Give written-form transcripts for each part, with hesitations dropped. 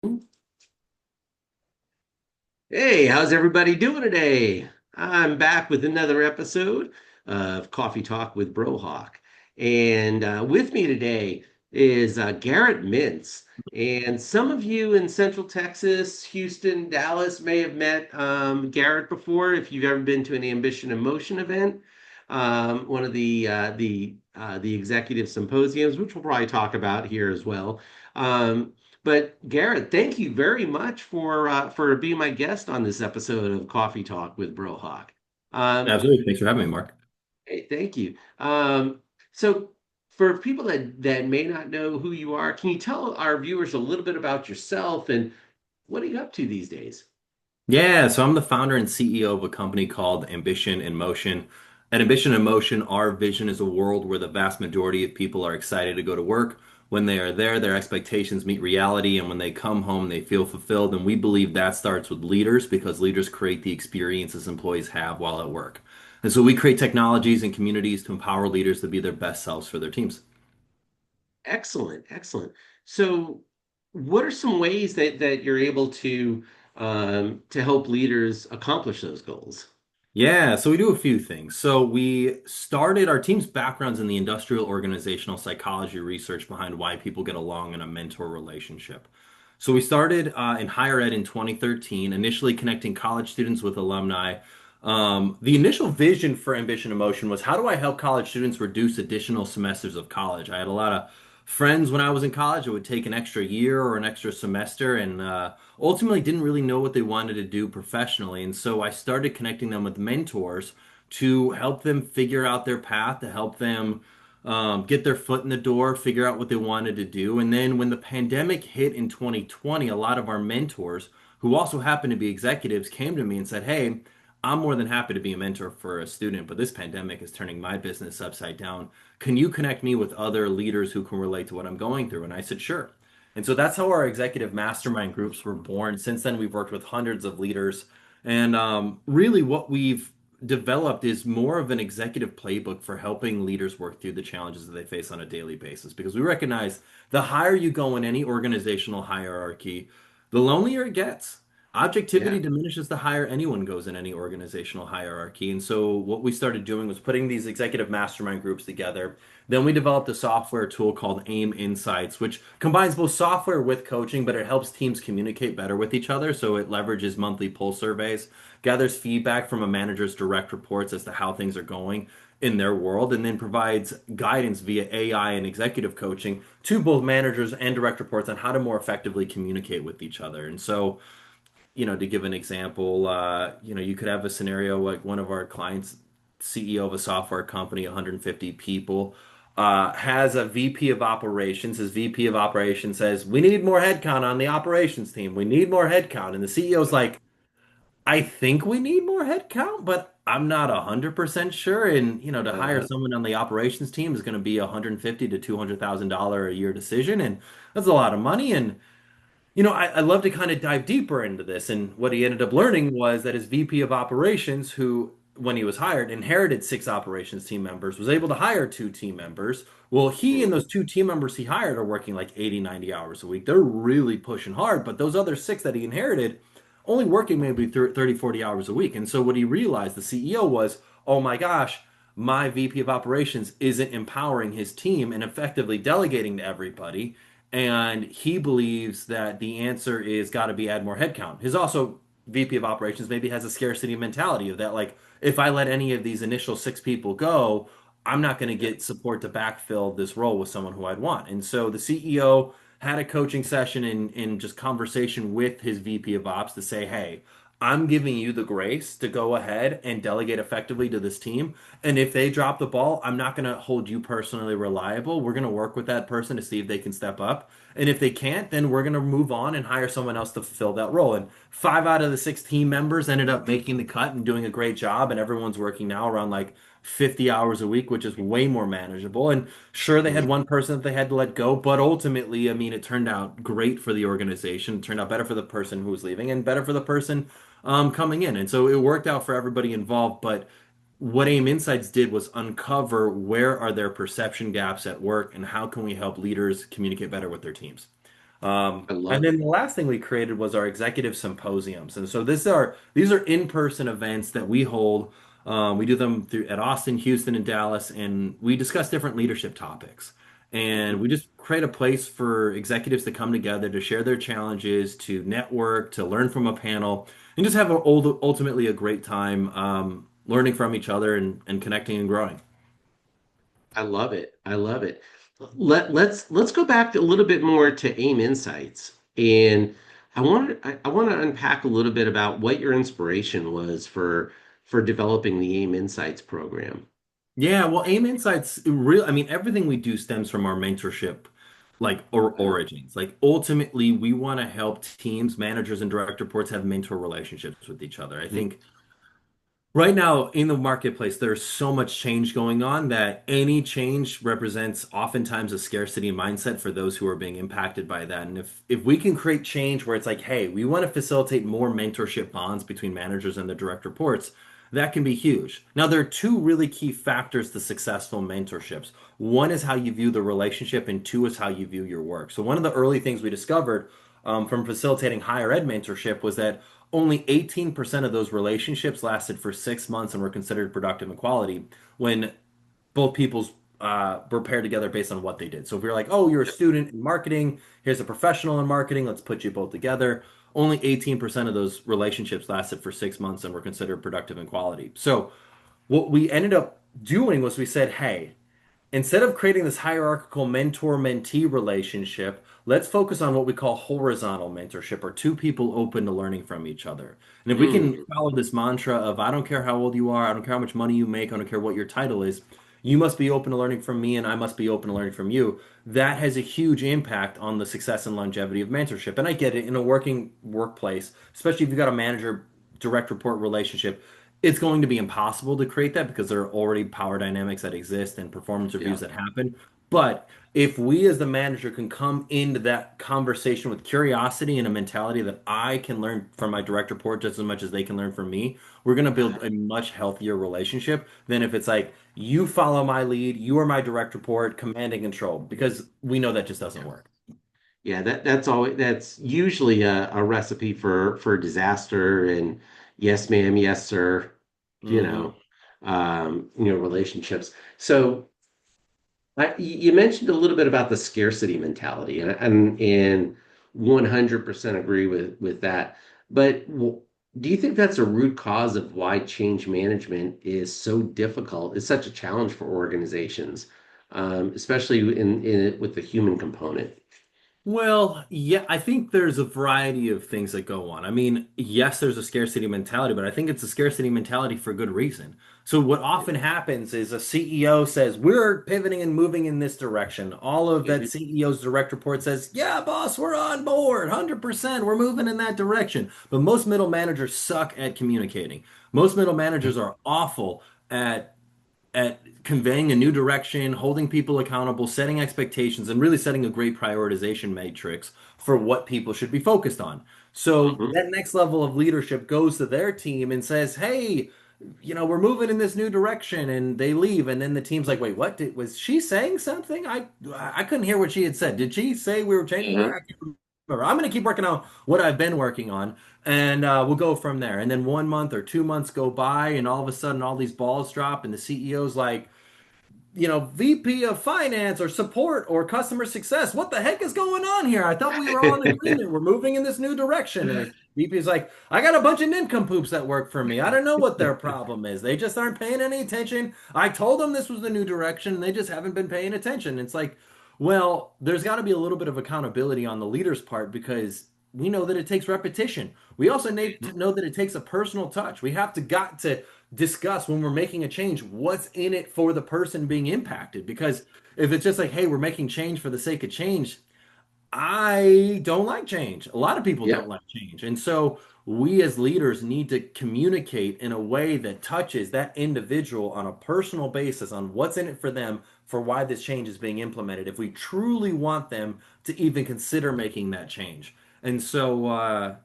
Hey, how's everybody doing today? I'm back with another episode of Coffee Talk with Brohawk. And with me today is Garrett Mintz. And some of you in Central Texas, Houston, Dallas may have met Garrett before if you've ever been to an Ambition and Motion event, one of the executive symposiums, which we'll probably talk about here as well. But Garrett, thank you very much for being my guest on this episode of Coffee Talk with Brohawk. Um, Absolutely. Thanks for having me, Mark. hey, thank you. So for people that may not know who you are, can you tell our viewers a little bit about yourself and what are you up to these days? Yeah, so I'm the founder and CEO of a company called Ambition in Motion. At Ambition in Motion, our vision is a world where the vast majority of people are excited to go to work. When they are there, their expectations meet reality, and when they come home, they feel fulfilled. And we believe that starts with leaders because leaders create the experiences employees have while at work. And so we create technologies and communities to empower leaders to be their best selves for their teams. Excellent, excellent. So what are some ways that you're able to help leaders accomplish those goals? Yeah, so we do a few things. So we started our team's backgrounds in the industrial organizational psychology research behind why people get along in a mentor relationship. So we started in higher ed in 2013, initially connecting college students with alumni. The initial vision for Ambition Emotion was how do I help college students reduce additional semesters of college? I had a lot of friends when I was in college that would take an extra year or an extra semester and ultimately didn't really know what they wanted to do professionally. And so I started connecting them with mentors to help them figure out their path, to help them get their foot in the door, figure out what they wanted to do. And then when the pandemic hit in 2020, a lot of our mentors, who also happened to be executives, came to me and said, Hey, I'm more than happy to be a mentor for a student, but this pandemic is turning my business upside down. Can you connect me with other leaders who can relate to what I'm going through? And I said, Sure. And so that's how our executive mastermind groups were born. Since then, we've worked with hundreds of leaders. And really, what we've developed is more of an executive playbook for helping leaders work through the challenges that they face on a daily basis. Because we recognize the higher you go in any organizational hierarchy, the lonelier it gets. Objectivity Yeah. diminishes the higher anyone goes in any organizational hierarchy. And so, what we started doing was putting these executive mastermind groups together. Then we developed a software tool called AIM Insights, which combines both software with coaching, but it helps teams communicate better with each other. So it leverages monthly pulse surveys, gathers feedback from a manager's direct reports as to how things are going in their world, and then provides guidance via AI and executive coaching to both managers and direct reports on how to more effectively communicate with each other. And so, to give an example, you could have a scenario like one of our clients, CEO of a software company, 150 people, has a VP of operations. His VP of operations says, "We need more headcount on the operations team. We need more headcount." And the CEO's like, "I think we need more headcount, but I'm not 100% sure." And to hire Uh, someone on the operations team is going to be $150 to $200,000 a year decision, and that's a lot of money. And I love to kind of dive deeper into this. And what he ended up learning was that his VP of operations, who, when he was hired, inherited six operations team members, was able to hire two team members. Well, he and mm, those two team members he hired are working like 80, 90 hours a week. They're really pushing hard. But those other six that he inherited, only working maybe 30, 40 hours a week. And so what he realized, the CEO, was, oh my gosh, my VP of operations isn't empowering his team and effectively delegating to everybody. And he believes that the answer is got to be add more headcount. His also VP of operations maybe has a scarcity mentality of that, like, if I let any of these initial six people go, I'm not going to yeah. get support to backfill this role with someone who I'd want. And so the CEO had a coaching session in just conversation with his VP of ops to say, hey, I'm giving you the grace to go ahead and delegate effectively to this team. And if they drop the ball, I'm not going to hold you personally reliable. We're going to work with that person to see if they can step up. And if they can't, then we're going to move on and hire someone else to fulfill that role. And five out of the six team members ended up making the cut and doing a great job. And everyone's working now around like 50 hours a week, which is way more manageable. And sure, they had Mm. one person that they had to let go, but ultimately, I mean, it turned out great for the organization. It turned out better for the person who was leaving and better for the person coming in. And so it worked out for everybody involved. But what AIM Insights did was uncover where are their perception gaps at work and how can we help leaders communicate better with their teams. I And love then the it. last thing we created was our executive symposiums. And so these are in-person events that we hold. We do them at Austin, Houston, and Dallas, and we discuss different leadership topics. And we just create a place for executives to come together to share their challenges, to network, to learn from a panel, and just have ultimately a great time learning from each other and connecting and growing. I love it. I love it. Let's go back a little bit more to AIM Insights. And I want to unpack a little bit about what your inspiration was for developing the AIM Insights program. Yeah, well, AIM Insights, I mean, everything we do stems from our mentorship, like, or Wow. origins. Like, ultimately, we want to help teams, managers, and direct reports have mentor relationships with each other. I Mhm. think right now in the marketplace, there's so much change going on that any change represents oftentimes a scarcity mindset for those who are being impacted by that. And if we can create change where it's like, hey, we want to facilitate more mentorship bonds between managers and the direct reports, that can be huge. Now, there are two really key factors to successful mentorships. One is how you view the relationship, and two is how you view your work. So one of the early things we discovered from facilitating higher ed mentorship was that only 18% of those relationships lasted for 6 months and were considered productive and quality when both people's were paired together based on what they did. So if you're like, oh, you're a Yep. student in marketing, here's a professional in marketing, let's put you both together. Only 18% of those relationships lasted for 6 months and were considered productive and quality. So what we ended up doing was we said, hey, instead of creating this hierarchical mentor-mentee relationship, let's focus on what we call horizontal mentorship, or two people open to learning from each other. And if we can Mm, follow this mantra of I don't care how old you are, I don't care how much money you make, I don't care what your title is, you must be open to learning from me and I must be open to learning from you. That has a huge impact on the success and longevity of mentorship. And I get it in a working workplace, especially if you've got a manager direct report relationship, it's going to be impossible to create that because there are already power dynamics that exist and performance reviews yeah. that happen. But if we as the manager can come into that conversation with curiosity and a mentality that I can learn from my direct report just as much as they can learn from me, we're going to build a much healthier relationship than if it's like, you follow my lead, you are my direct report, command and control, because we know that just doesn't work. Yeah, that's usually a recipe for disaster and yes, ma'am, yes, sir, you Hmm. know, relationships. So you mentioned a little bit about the scarcity mentality, and 100% agree with that. But do you think that's a root cause of why change management is so difficult? It's such a challenge for organizations, especially in it with the human component. Well, yeah, I think there's a variety of things that go on. I mean, yes, there's a scarcity mentality, but I think it's a scarcity mentality for good reason. So what often happens is a CEO says, "We're pivoting and moving in this direction." All of that Mhm. CEO's direct report says, "Yeah, boss, we're on board, 100%. We're moving in that direction." But most middle managers suck at communicating. Most middle managers are awful at conveying a new direction, holding people accountable, setting expectations, and really setting a great prioritization matrix for what people should be focused on. So Mhm. that next level of leadership goes to their team and says, "Hey, we're moving in this new direction," and they leave, and then the team's like, "Wait, what? Was she saying something? I couldn't hear what she had said. Did she say we were changing? I Uh-huh. can't remember. I'm going to keep working on what I've been working on, and we'll go from there." And then 1 month or 2 months go by, and all of a sudden, all these balls drop, and the CEO's like, VP of finance or support or customer success. What the heck is going on here? I thought we were all in agreement. We're moving in this new direction. And the VP is like, I got a bunch of nincompoops that work for me. I don't know what their problem is. They just aren't paying any attention. I told them this was the new direction and they just haven't been paying attention. It's like, well, there's got to be a little bit of accountability on the leader's part because we know that it takes repetition. We also need to know that it takes a personal touch. We have to got to discuss when we're making a change what's in it for the person being impacted, because if it's just like, hey, we're making change for the sake of change, I don't like change. A lot of people Yeah. don't like change. And so we as leaders need to communicate in a way that touches that individual on a personal basis on what's in it for them, for why this change is being implemented, if we truly want them to even consider making that change. And so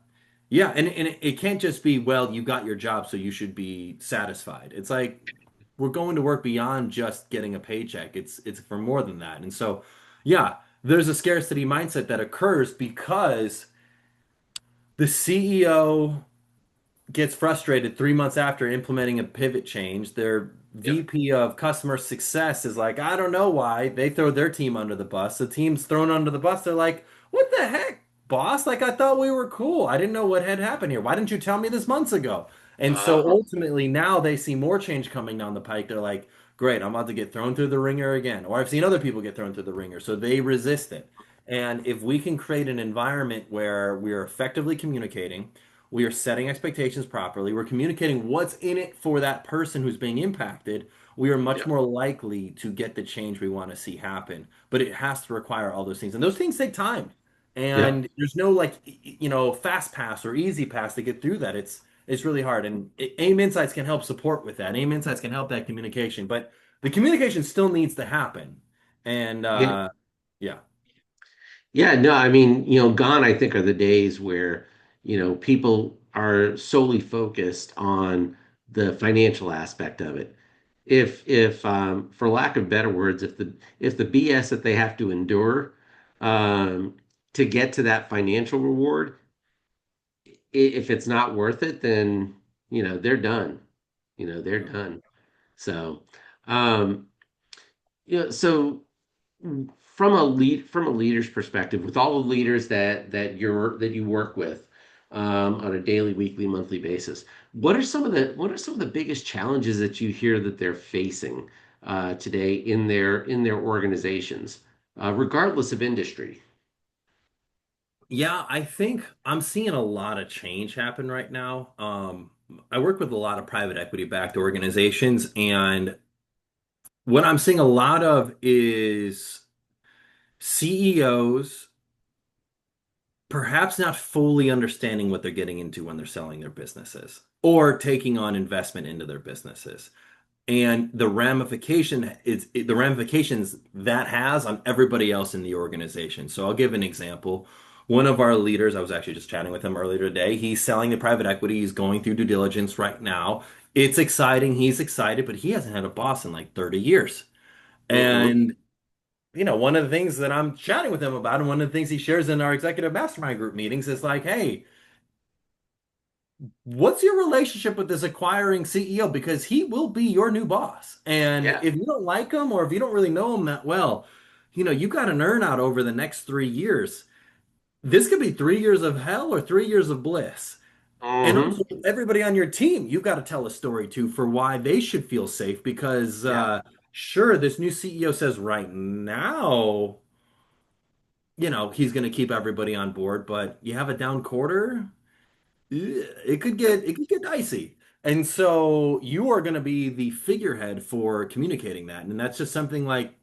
yeah, and it can't just be, well, you got your job, so you should be satisfied. It's like we're going to work beyond just getting a paycheck. It's for more than that. And so, yeah. there's a scarcity mindset that occurs because the CEO gets frustrated 3 months after implementing a pivot change. Their Yep. VP of customer success is like, I don't know why. They throw their team under the bus. The team's thrown under the bus. They're like, what the heck, boss? Like, I thought we were cool. I didn't know what had happened here. Why didn't you tell me this months ago? And so Uh-huh. ultimately, now they see more change coming down the pike. They're like, great, I'm about to get thrown through the ringer again. Or I've seen other people get thrown through the ringer. So they resist it. And if we can create an environment where we are effectively communicating, we are setting expectations properly, we're communicating what's in it for that person who's being impacted, we are much Yeah. more likely to get the change we want to see happen. But it has to require all those things. And those things take time. Yeah. And there's no like fast pass or easy pass to get through that. It's really hard. And AIM Insights can help support with that. AIM Insights can help that communication, but the communication still needs to happen. And Yeah. yeah. Yeah, no, I mean, gone, I think, are the days where, people are solely focused on the financial aspect of it. If for lack of better words, if the BS that they have to endure um, to get to that financial reward, if it's not worth it, then, they're done. They're Yeah. done. So, um, so from a leader's perspective, with all the leaders that you work with on a daily, weekly, monthly basis, what are some of the biggest challenges that you hear that they're facing today in their organizations, regardless of industry? Yeah, I think I'm seeing a lot of change happen right now. I work with a lot of private equity backed organizations, and what I'm seeing a lot of is CEOs perhaps not fully understanding what they're getting into when they're selling their businesses or taking on investment into their businesses. And the ramifications that has on everybody else in the organization. So I'll give an example. One of our leaders, I was actually just chatting with him earlier today. He's selling the private equity. He's going through due diligence right now. It's exciting. He's excited, but he hasn't had a boss in like 30 years. Hmm. And one of the things that I'm chatting with him about, and one of the things he shares in our executive mastermind group meetings is like, hey, what's your relationship with this acquiring CEO? Because he will be your new boss. And Yeah. if you don't like him or if you don't really know him that well, you got an earnout over the next 3 years. This could be 3 years of hell or 3 years of bliss. And Hmm. also, everybody on your team, you've got to tell a story too for why they should feel safe. Because Yeah. sure, this new CEO says right now, he's going to keep everybody on board, but you have a down quarter. It could get dicey. And so you are going to be the figurehead for communicating that. And that's just something like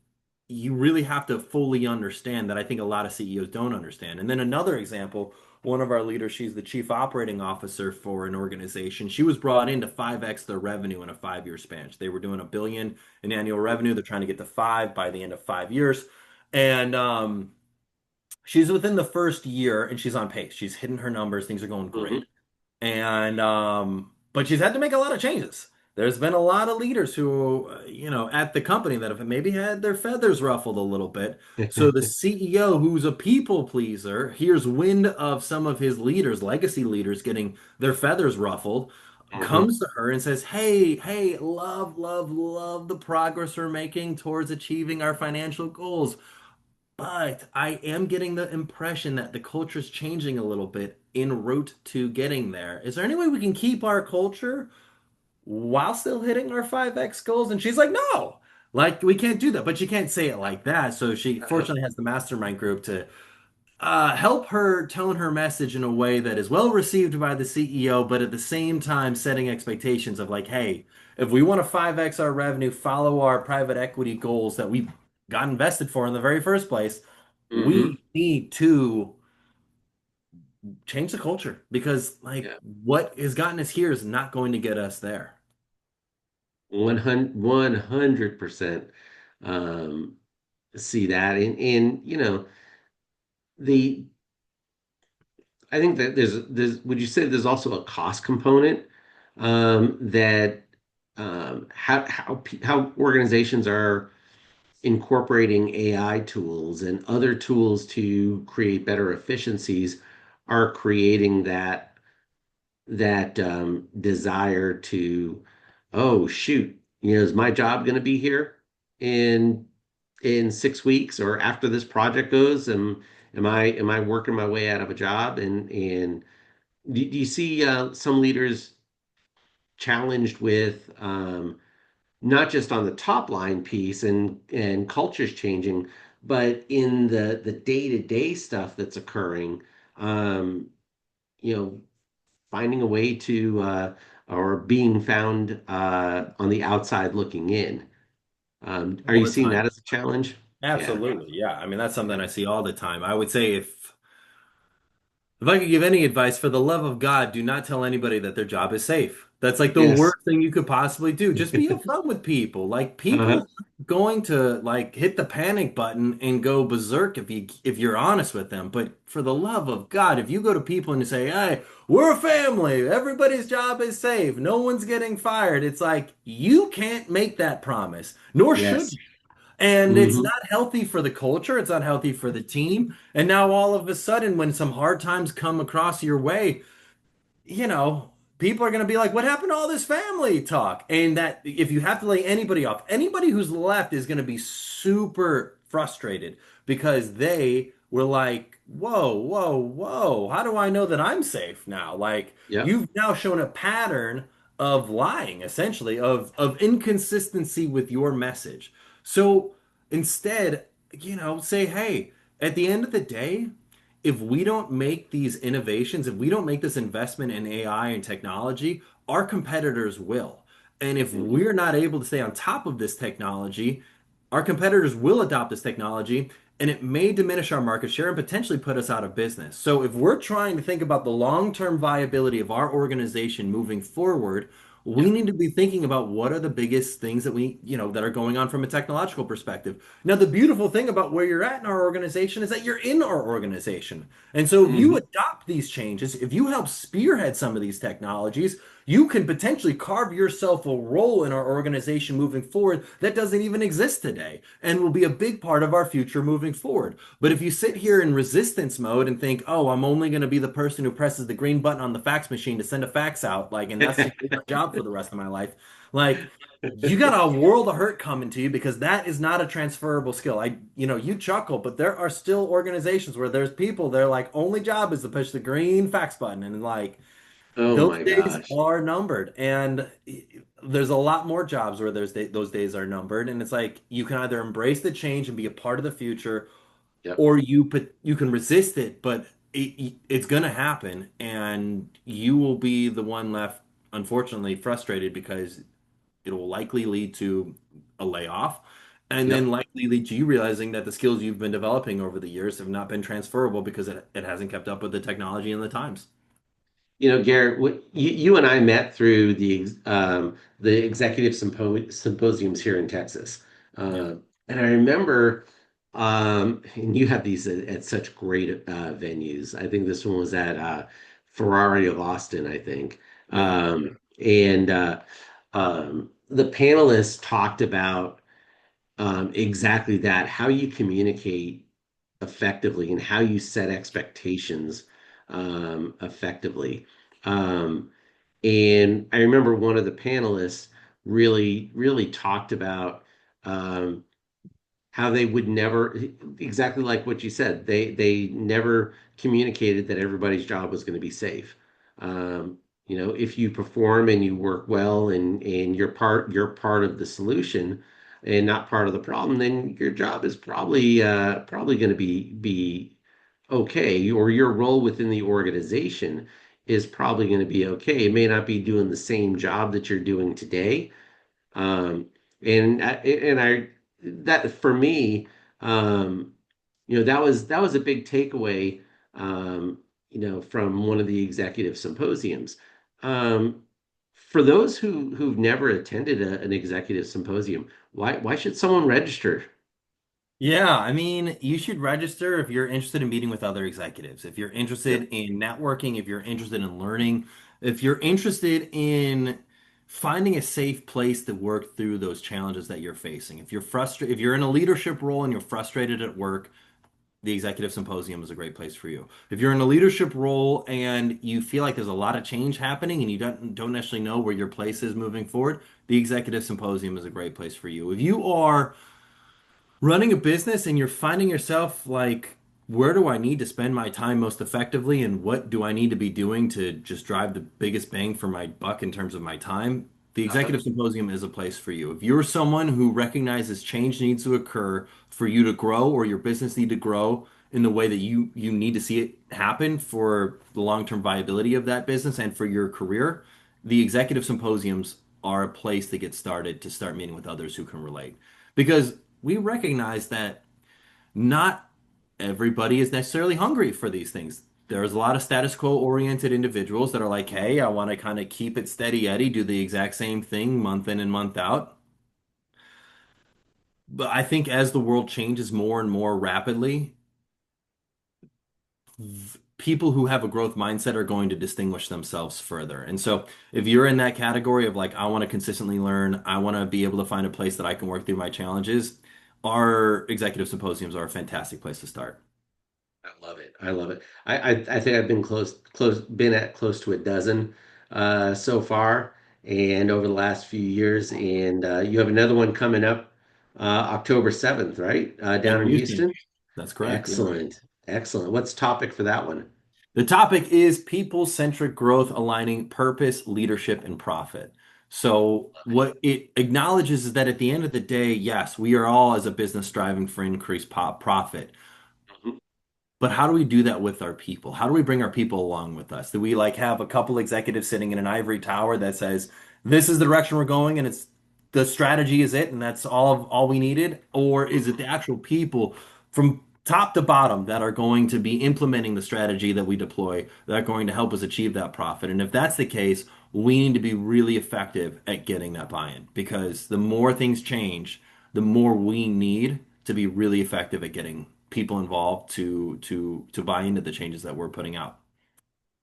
you really have to fully understand that I think a lot of CEOs don't understand. And then another example, one of our leaders, she's the chief operating officer for an organization. She was brought in to 5x their revenue in a 5 year span. They were doing $1 billion in annual revenue. They're trying to get to five by the end of 5 years. And she's within the first year and she's on pace. She's hitting her numbers. Things are going Hmm. great. And but she's had to make a lot of changes. There's been a lot of leaders who, at the company that have maybe had their feathers ruffled a little bit. So the CEO, who's a people pleaser, hears wind of some of his leaders, legacy leaders, getting their feathers ruffled, Hmm. comes to her and says, "Hey, hey, love, love, love the progress we're making towards achieving our financial goals. But I am getting the impression that the culture is changing a little bit en route to getting there. Is there any way we can keep our culture while still hitting our 5x goals?" And she's like, no, like we can't do that. But she can't say it like that. So she Uh-huh. fortunately has the mastermind group to help her tone her message in a way that is well received by the CEO, but at the same time setting expectations of like, hey, if we want to 5x our revenue, follow our private equity goals that we got invested for in the very first place, Hmm. we need to change the culture because like Yeah. what has gotten us here is not going to get us there. 100% um, see that. And the I think that would you say there's also a cost component that how organizations are incorporating AI tools and other tools to create better efficiencies are creating that desire to, oh shoot, is my job going to be here in 6 weeks or after this project goes? Am I working my way out of a job? And do you see some leaders challenged with not just on the top line piece and cultures changing, but in the day-to-day stuff that's occurring, um, you know, finding a way to or being found on the outside looking in. Are All you the seeing time. that as a challenge? Yeah. Absolutely. Yeah. I mean, that's something Yeah. I see all the time. I would say if I could give any advice, for the love of God, do not tell anybody that their job is safe. That's like the Yes. worst thing you could possibly do. Just be upfront with people. Like people Uh-huh. are going to like hit the panic button and go berserk if you're honest with them. But for the love of God, if you go to people and you say, "Hey, we're a family. Everybody's job is safe. No one's getting fired." It's like you can't make that promise, nor should Yes. you. And it's Hmm. not healthy for the culture. It's not healthy for the team. And now all of a sudden, when some hard times come across your way, people are going to be like, what happened to all this family talk? And that if you have to lay anybody off, anybody who's left is going to be super frustrated because they were like, whoa, whoa, whoa, how do I know that I'm safe now? Like, Yep. you've now shown a pattern of lying, essentially, of inconsistency with your message. So instead, say, hey, at the end of the day, if we don't make these innovations, if we don't make this investment in AI and technology, our competitors will. And if Hmm. we're not able to stay on top of this technology, our competitors will adopt this technology and it may diminish our market share and potentially put us out of business. So if we're trying to think about the long-term viability of our organization moving forward, we Yep. need to be thinking about what are the biggest things that are going on from a technological perspective. Now, the beautiful thing about where you're at in our organization is that you're in our organization. And so if you Hmm. adopt these changes, if you help spearhead some of these technologies, you can potentially carve yourself a role in our organization moving forward that doesn't even exist today and will be a big part of our future moving forward. But if you sit here in resistance mode and think, oh, I'm only going to be the person who presses the green button on the fax machine to send a fax out, like, and that's just my job for the rest of my life, like, you got a world of hurt coming to you because that is not a transferable skill. You chuckle, but there are still organizations where there's people, their like only job is to push the green fax button, and like Oh those my days gosh. are numbered. And there's a lot more jobs where those days are numbered, and it's like you can either embrace the change and be a part of the future, Yep. or you can resist it, but it's gonna happen, and you will be the one left, unfortunately, frustrated because it will likely lead to a layoff and then Yep. likely lead to you realizing that the skills you've been developing over the years have not been transferable because it hasn't kept up with the technology and the times. Garrett, you and I met through the executive symposiums here in Texas, Yeah. and I remember, and you have these at such great venues. I think this one was at Ferrari of Austin, I think, Yeah. and the panelists talked about exactly that, how you communicate effectively and how you set expectations effectively. Um, and I remember one of the panelists really, really talked about um, how they would never, exactly like what you said, they never communicated that everybody's job was going to be safe. If you perform and you work well and you're part of the solution and not part of the problem, then your job is probably going to be okay, or your role within the organization is probably going to be okay. It may not be doing the same job that you're doing today, um, and I that for me, um, that was a big takeaway, from one of the executive symposiums. Um, for those who've never attended an executive symposium, why should someone register? Yeah, I mean, you should register if you're interested in meeting with other executives, if you're Yep. interested in networking, if you're interested in learning, if you're interested in finding a safe place to work through those challenges that you're facing. If you're frustrated, if you're in a leadership role and you're frustrated at work, the Executive Symposium is a great place for you. If you're in a leadership role and you feel like there's a lot of change happening and you don't necessarily know where your place is moving forward, the Executive Symposium is a great place for you. If you are running a business and you're finding yourself like, where do I need to spend my time most effectively and what do I need to be doing to just drive the biggest bang for my buck in terms of my time? The Uh-huh. Executive Symposium is a place for you. If you're someone who recognizes change needs to occur for you to grow or your business need to grow in the way that you need to see it happen for the long-term viability of that business and for your career, the Executive Symposiums are a place to get started to start meeting with others who can relate. Because we recognize that not everybody is necessarily hungry for these things. There's a lot of status quo oriented individuals that are like, hey, I want to kind of keep it steady Eddie, do the exact same thing month in and month out. But I think as the world changes more and more rapidly, people who have a growth mindset are going to distinguish themselves further. And so if you're in that category of like, I want to consistently learn, I want to be able to find a place that I can work through my challenges, our executive symposiums are a fantastic place to start. I love it. I love it. I think I've been been at close to a dozen so far, and over the last few years. And you have another one coming up October 7th, right? Down In in Houston. Houston. That's correct. Yeah. Excellent. Excellent. What's the topic for that one? The topic is people-centric growth aligning purpose, leadership, and profit. So what it acknowledges is that at the end of the day, yes, we are all as a business striving for increased profit. Mhm. But how do we do that with our people? How do we bring our people along with us? Do we like have a couple executives sitting in an ivory tower that says, this is the direction we're going and it's the strategy is it and that's all we needed? Or is it the actual people from top to bottom that are going to be implementing the strategy that we deploy that are going to help us achieve that profit? And if that's the case, we need to be really effective at getting that buy-in because the more things change, the more we need to be really effective at getting people involved to buy into the changes that we're putting out.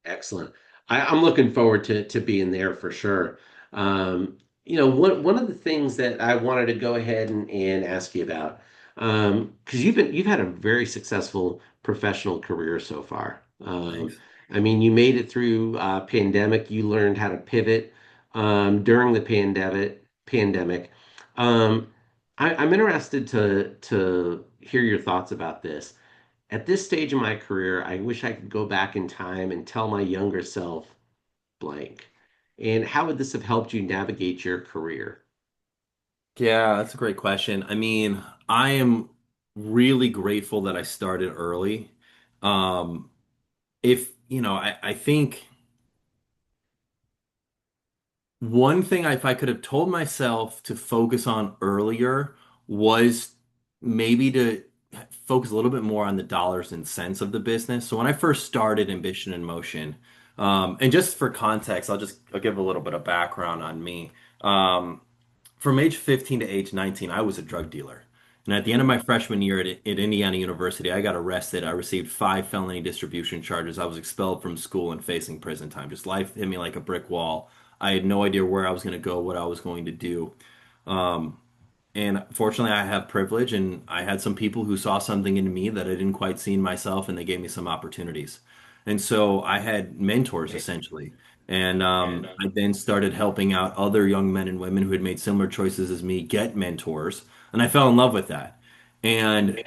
Excellent. I'm looking forward to being there for sure. One of the things that I wanted to go ahead and ask you about, because you've had a very successful professional career so far. Thanks. I mean, you made it through pandemic. You learned how to pivot during the pandemic. I'm interested to hear your thoughts about this. At this stage in my career, I wish I could go back in time and tell my younger self blank. And how would this have helped you navigate your career? Yeah, that's a great question. I mean, I am really grateful that I started early. Um, if, I think one thing if I could have told myself to focus on earlier was maybe to focus a little bit more on the dollars and cents of the business. So when I first started Ambition in Motion, and just for context, I'll give a little bit of background on me. From age 15 to age 19, I was a drug dealer. And at the end of my freshman year at Indiana University, I got arrested. I received 5 felony distribution charges. I was expelled from school and facing prison time. Just life hit me like a brick wall. I had no idea where I was going to go, what I was going to do. Um, and fortunately, I have privilege, and I had some people who saw something in me that I didn't quite see in myself, and they gave me some opportunities. And so I had mentors essentially. And I then started helping out other young men and women who had made similar choices as me get mentors. And I fell in love with that. And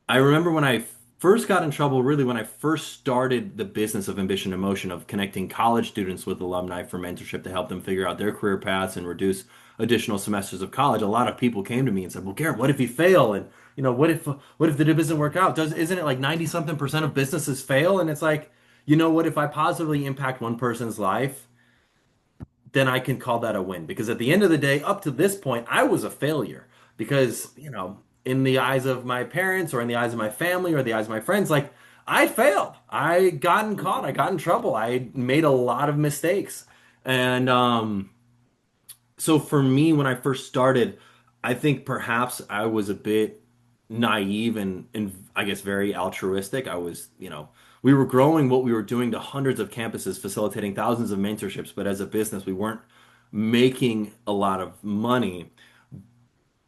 I remember when I first got in trouble, really when I first started the business of Ambition and Motion, of connecting college students with alumni for mentorship to help them figure out their career paths and reduce additional semesters of college. A lot of people came to me and said, "Well, Garrett, what if you fail? And what if the deal doesn't work out? Isn't it like 90 something percent of businesses fail?" And it's like, what if I positively impact one person's life? Then I can call that a win. Because at the end of the day, up to this point, I was a failure. Because, in the eyes of my parents or in the eyes of my family or the eyes of my friends, like I failed. I got caught. I got in trouble. I made a lot of mistakes. And so for me, when I first started, I think perhaps I was a bit naive and I guess very altruistic. We were growing what we were doing to hundreds of campuses, facilitating thousands of mentorships, but as a business, we weren't making a lot of money.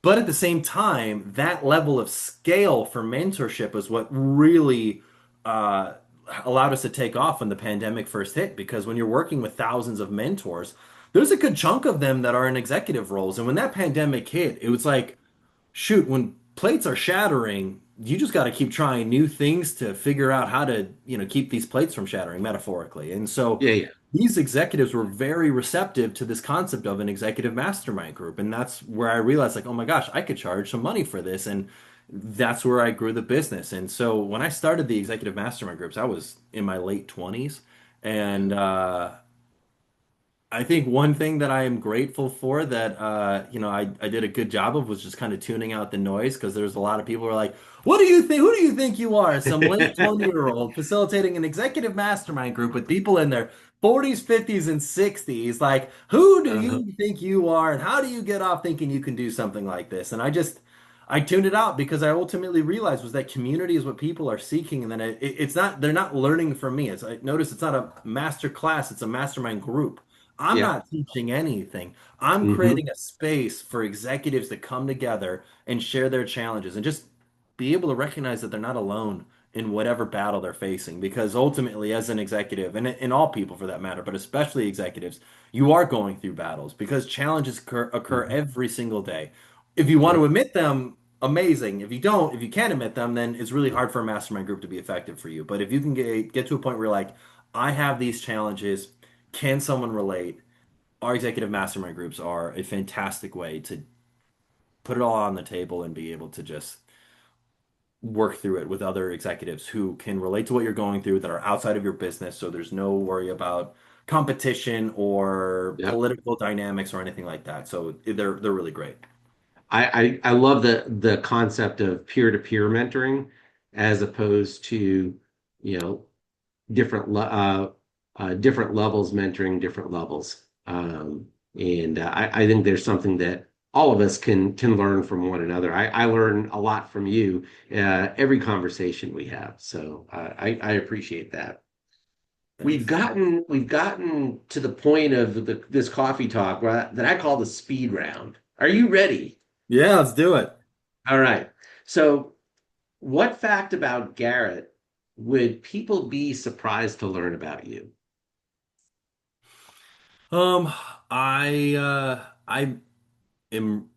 But at the same time, that level of scale for mentorship is what really uh, allowed us to take off when the pandemic first hit. Because when you're working with thousands of mentors, there's a good chunk of them that are in executive roles. And when that pandemic hit, it was like, shoot, when plates are shattering, you just got to keep trying new things to figure out how to, keep these plates from shattering metaphorically. And so Yeah, yeah. these executives were very receptive to this concept of an executive mastermind group. And that's where I realized, like, oh my gosh, I could charge some money for this. And that's where I grew the business. And so when I started the executive mastermind groups, I was in my late 20s. And I think one thing that I am grateful for that I did a good job of was just kind of tuning out the noise because there's a lot of people who are like, "What do you think? Who do you think you are?" Some late 20-year-old facilitating an executive mastermind group with people in their 40s, 50s, and 60s. Like, who do Uh-huh. you think you are, and how do you get off thinking you can do something like this? And I tuned it out because I ultimately realized was that community is what people are seeking, and then it's not they're not learning from me. I notice it's not a master class; it's a mastermind group. I'm Yeah. not teaching anything. I'm Hmm. creating a space for executives to come together and share their challenges and just be able to recognize that they're not alone in whatever battle they're facing. Because ultimately, as an executive, and all people for that matter, but especially executives, you are going through battles because challenges occur Hmm. every single day. If you want to Yep. admit them, amazing. If you don't, if you can't admit them, then it's really hard for a mastermind group to be effective for you. But if you can get to a point where you're like, I have these challenges. Can someone relate? Our executive mastermind groups are a fantastic way to put it all on the table and be able to just work through it with other executives who can relate to what you're going through that are outside of your business. So there's no worry about competition or Yep. political dynamics or anything like that. So they're really great. I love the concept of peer-to-peer mentoring as opposed to, you know, different levels mentoring different levels. And I think there's something that all of us can learn from one another. I learn a lot from you every conversation we have. So I appreciate that. Thanks. We've gotten to the point of this coffee talk that I call the speed round. Are you ready? Yeah, let's do it. All right. So, what fact about Garrett would people be surprised to learn about you? Um, I am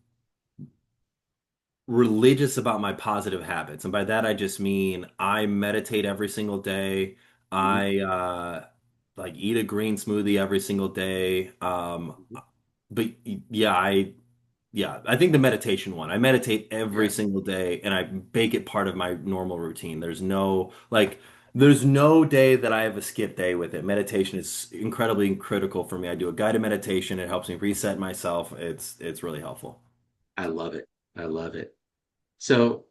religious about my positive habits. And by that, I just mean I meditate every single day. Mhm. I like eat a green smoothie every single day. But I think the meditation one. I meditate every Yeah, single day and I make it part of my normal routine. There's no day that I have a skip day with it. Meditation is incredibly critical for me. I do a guided meditation. It helps me reset myself. It's really helpful. I love it. I love it. So,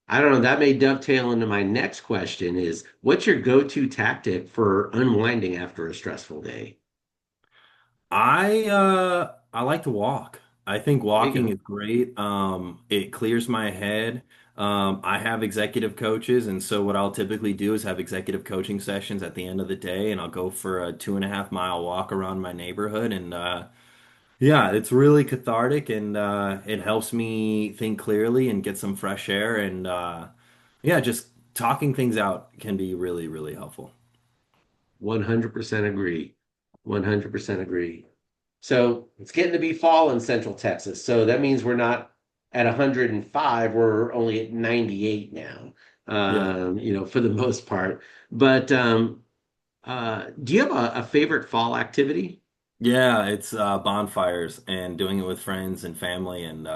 I don't know, that may dovetail into my next question is what's your go-to tactic for unwinding after a stressful day? I like to walk. I think There you walking go. is great. It clears my head. I have executive coaches, and so what I'll typically do is have executive coaching sessions at the end of the day, and I'll go for a 2.5 mile walk around my neighborhood. And yeah, it's really cathartic, and it helps me think clearly and get some fresh air. And yeah, just talking things out can be really, really helpful. 100% agree. 100% agree. So it's getting to be fall in Central Texas. So that means we're not at 105. We're only at 98 now, Yeah. for the most part. But do you have a favorite fall activity? Yeah, it's bonfires and doing it with friends and family and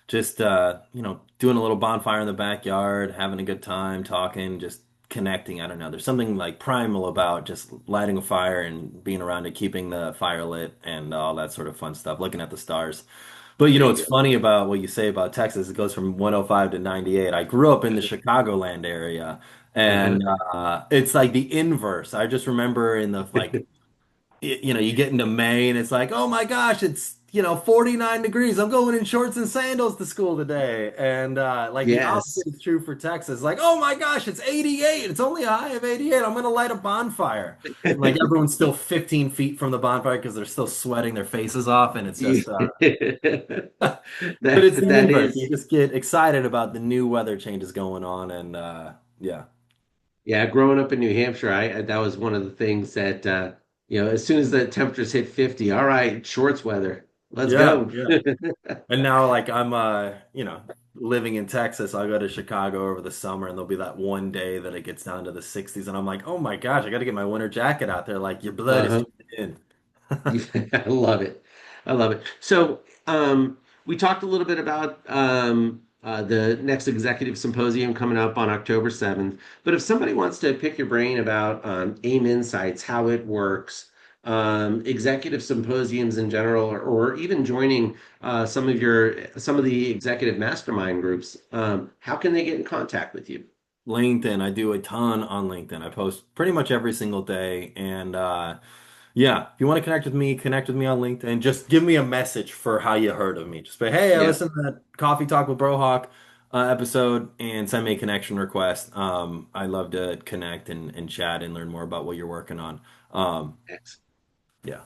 just doing a little bonfire in the backyard, having a good time, talking, just connecting. I don't know. There's something like primal about just lighting a fire and being around it, keeping the fire lit and all that sort of fun stuff, looking at the stars. But There it's you go. funny about what you say about Texas. It goes from 105 to 98. I grew up in the Chicagoland area Uh-huh. and it's like the inverse. I just remember in the like you get into May and it's like, oh my gosh, it's it's 49 degrees. I'm going in shorts and sandals to school today. And like the opposite Yes. is true for Texas. Like, oh my gosh, it's 88. It's only a high of 88. I'm gonna light a bonfire. And like everyone's still 15 feet from the bonfire because they're still sweating their faces off. And it's just but it's the That universe. You is, just get excited about the new weather changes going on. And yeah. yeah, growing up in New Hampshire, that was one of the things that as soon as the temperatures hit 50, all right, shorts weather. Let's Yeah, go. yeah. And now like I'm living in Texas, I'll go to Chicago over the summer and there'll be that one day that it gets down to the 60s and I'm like, "Oh my gosh, I got to get my winter jacket out there like your blood is Uh-huh. getting in." Yeah, I love it. I love it. So, we talked a little bit about the next executive symposium coming up on October 7th. But if somebody wants to pick your brain about AIM Insights, how it works, executive symposiums in general, or even joining some of the executive mastermind groups, how can they get in contact with you? LinkedIn, I do a ton on LinkedIn. I post pretty much every single day and yeah, if you want to connect with me on LinkedIn. Just give me a message for how you heard of me. Just say, hey, I Yeah, listened to that Coffee Talk with Brohawk episode and send me a connection request. I love to connect and chat and learn more about what you're working on. excellent. Yeah,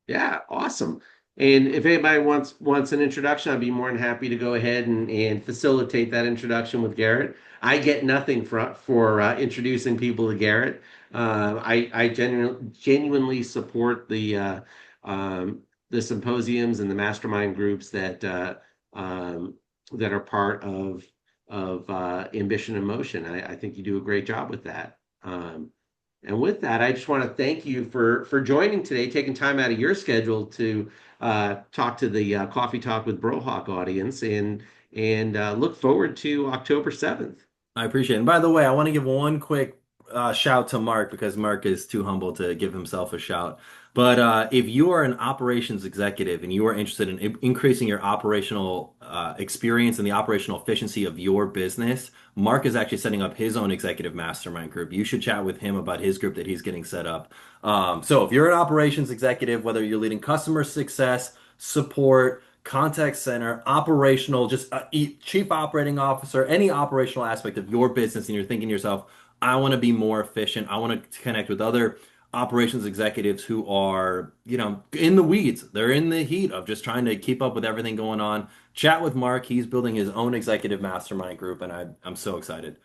Yeah, awesome. And if anybody wants an introduction, I'd be more than happy to go ahead and facilitate that introduction with Garrett. I get nothing for introducing people to Garrett. I genuinely support the symposiums and the mastermind groups that are part of Ambition and Motion. I think you do a great job with that. And with that, I just want to thank you for joining today, taking time out of your schedule to talk to the Coffee Talk with Brohawk audience, and look forward to October 7th. I appreciate it. And by the way, I want to give one quick shout to Mark because Mark is too humble to give himself a shout. But if you are an operations executive and you are interested in increasing your operational experience and the operational efficiency of your business, Mark is actually setting up his own executive mastermind group. You should chat with him about his group that he's getting set up. So if you're an operations executive, whether you're leading customer success, support, contact center, operational, just chief operating officer, any operational aspect of your business, and you're thinking to yourself, I want to be more efficient. I want to connect with other operations executives who are, in the weeds. They're in the heat of just trying to keep up with everything going on. Chat with Mark. He's building his own executive mastermind group, and I'm so excited.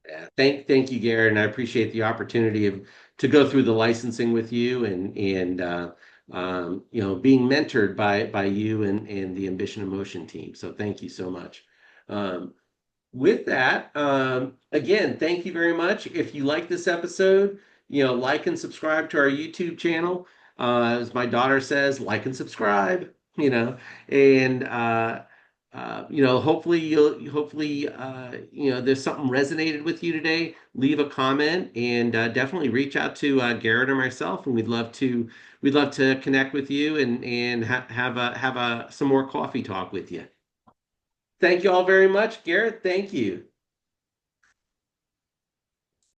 Yeah, thank you, Garrett, and I appreciate the opportunity to go through the licensing with you and being mentored by you and the Ambition and Motion team. So thank you so much. Um, with that, again, thank you very much. If you like this episode, like and subscribe to our YouTube channel. As my daughter says, like and subscribe, and hopefully there's something resonated with you today. Leave a comment and definitely reach out to Garrett or myself, and we'd love to connect with you and have some more coffee talk with you. Thank you all very much, Garrett. Thank you.